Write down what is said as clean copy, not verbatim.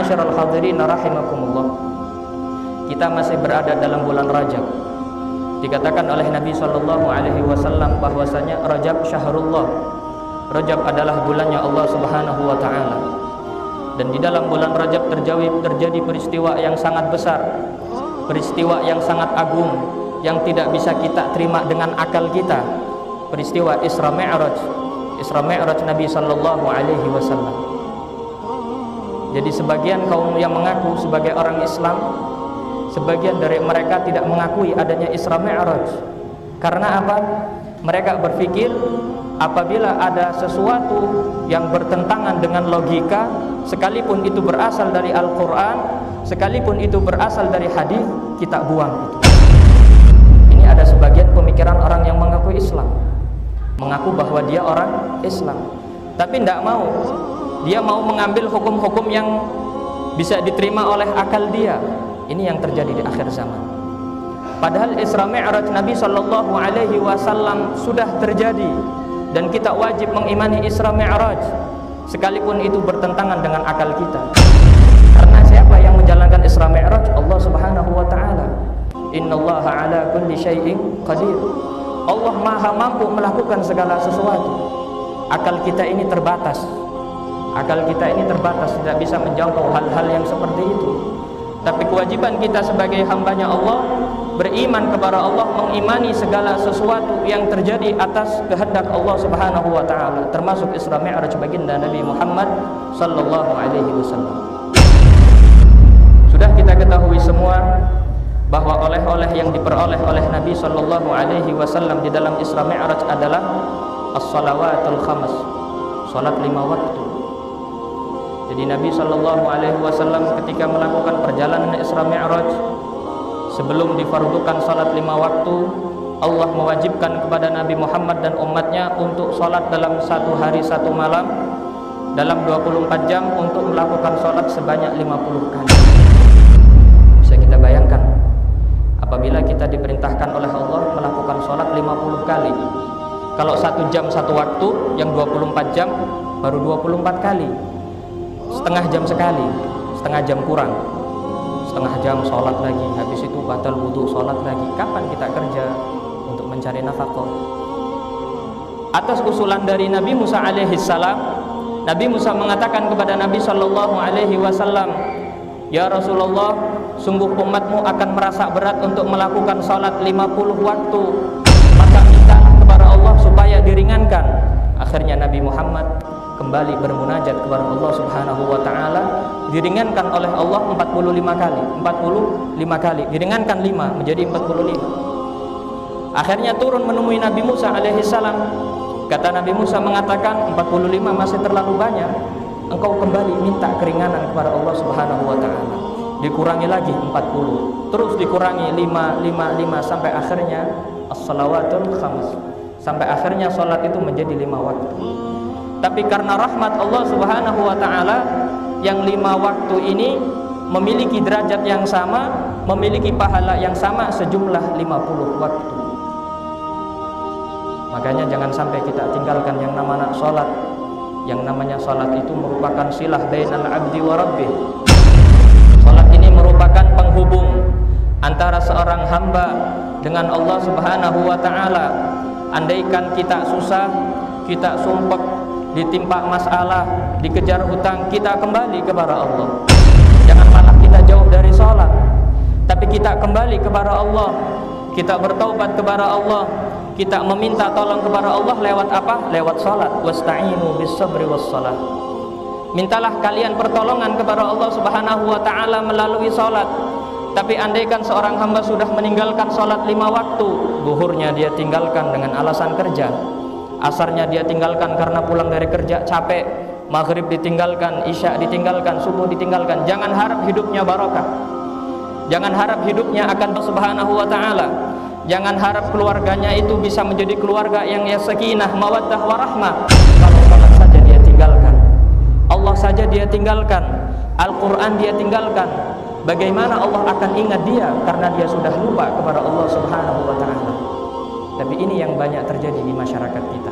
Ma'asyiral hadirin rahimakumullah, kita masih berada dalam bulan Rajab. Dikatakan oleh Nabi SAW bahwasanya Rajab syahrullah, Rajab adalah bulannya Allah Subhanahu wa taala. Dan di dalam bulan Rajab terjadi peristiwa yang sangat besar, peristiwa yang sangat agung, yang tidak bisa kita terima dengan akal kita. Peristiwa Isra Mi'raj Nabi sallallahu alaihi wasallam. Jadi sebagian kaum yang mengaku sebagai orang Islam, sebagian dari mereka tidak mengakui adanya Isra Mi'raj. Karena apa? Mereka berpikir apabila ada sesuatu yang bertentangan dengan logika, sekalipun itu berasal dari Al-Quran, sekalipun itu berasal dari hadis, kita buang itu. Ini ada sebagian pemikiran orang yang mengaku Islam, mengaku bahwa dia orang Islam, tapi tidak mau. Dia mau mengambil hukum-hukum yang bisa diterima oleh akal dia. Ini yang terjadi di akhir zaman. Padahal Isra Mi'raj Nabi sallallahu alaihi wasallam sudah terjadi, dan kita wajib mengimani Isra Mi'raj sekalipun itu bertentangan dengan akal kita. Karena siapa yang menjalankan Isra Mi'raj? Allah Subhanahu wa taala. Innallaha ala kulli syai'in qadir. Allah Maha mampu melakukan segala sesuatu. Akal kita ini terbatas. Akal kita ini terbatas, tidak bisa menjangkau hal-hal yang seperti itu. Tapi kewajiban kita sebagai hambanya Allah, beriman kepada Allah, mengimani segala sesuatu yang terjadi atas kehendak Allah Subhanahu wa taala, termasuk Isra Mi'raj baginda Nabi Muhammad sallallahu alaihi wasallam. Sudah kita ketahui semua bahwa oleh-oleh yang diperoleh oleh Nabi sallallahu alaihi wasallam di dalam Isra Mi'raj adalah as-shalawatul khams, salat 5 waktu. Jadi Nabi sallallahu alaihi wasallam ketika melakukan perjalanan Isra Mi'raj, sebelum difardukan salat 5 waktu, Allah mewajibkan kepada Nabi Muhammad dan umatnya untuk salat dalam 1 hari 1 malam, dalam 24 jam untuk melakukan salat sebanyak 50 kali. Bisa kita bayangkan, apabila kita diperintahkan oleh Allah melakukan salat 50 kali, kalau 1 jam 1 waktu, yang 24 jam baru 24 kali, setengah jam sekali, setengah jam kurang, setengah jam sholat lagi, habis itu batal wudu, sholat lagi. Kapan kita kerja untuk mencari nafkah? Atas usulan dari Nabi Musa alaihi salam, Nabi Musa mengatakan kepada Nabi sallallahu alaihi wasallam, ya Rasulullah, sungguh umatmu akan merasa berat untuk melakukan sholat 50 waktu, maka mintalah kepada Allah supaya diringankan. Akhirnya Nabi Muhammad kembali bermunajat kepada Allah Subhanahu wa taala, diringankan oleh Allah 45 kali, diringankan 5 menjadi 45. Akhirnya turun menemui Nabi Musa alaihi salam. Kata Nabi Musa mengatakan, 45 masih terlalu banyak, engkau kembali minta keringanan kepada Allah Subhanahu wa taala. Dikurangi lagi 40, terus dikurangi 5 sampai akhirnya as-shalawatul khams, sampai akhirnya salat itu menjadi 5 waktu. Tapi karena rahmat Allah Subhanahu wa taala, yang 5 waktu ini memiliki derajat yang sama, memiliki pahala yang sama sejumlah 50 waktu. Makanya jangan sampai kita tinggalkan yang namanya salat. Yang namanya salat itu merupakan silah bainal abdi wa rabbih. Salat ini merupakan penghubung antara seorang hamba dengan Allah Subhanahu wa taala. Andaikan kita susah, kita sumpek, ditimpa masalah, dikejar hutang, kita kembali kepada Allah. Jangan malah kita jauh dari sholat, tapi kita kembali kepada Allah, kita bertaubat kepada Allah, kita meminta tolong kepada Allah lewat apa? Lewat sholat. Wasta'inu bis sabri was salat. Mintalah kalian pertolongan kepada Allah Subhanahu wa taala melalui sholat. Tapi andaikan seorang hamba sudah meninggalkan sholat 5 waktu, zuhurnya dia tinggalkan dengan alasan kerja, asarnya dia tinggalkan karena pulang dari kerja capek, maghrib ditinggalkan, isya ditinggalkan, subuh ditinggalkan. Jangan harap hidupnya barokah, jangan harap hidupnya akan Subhanahu wa ta'ala, jangan harap keluarganya itu bisa menjadi keluarga yang sakinah, mawaddah, warahmah. Kalau sholat saja dia tinggalkan, Allah saja dia tinggalkan, Al-Quran dia tinggalkan, bagaimana Allah akan ingat dia karena dia sudah lupa kepada Allah Subhanahu wa ta'ala. Tapi ini yang banyak terjadi di masyarakat kita.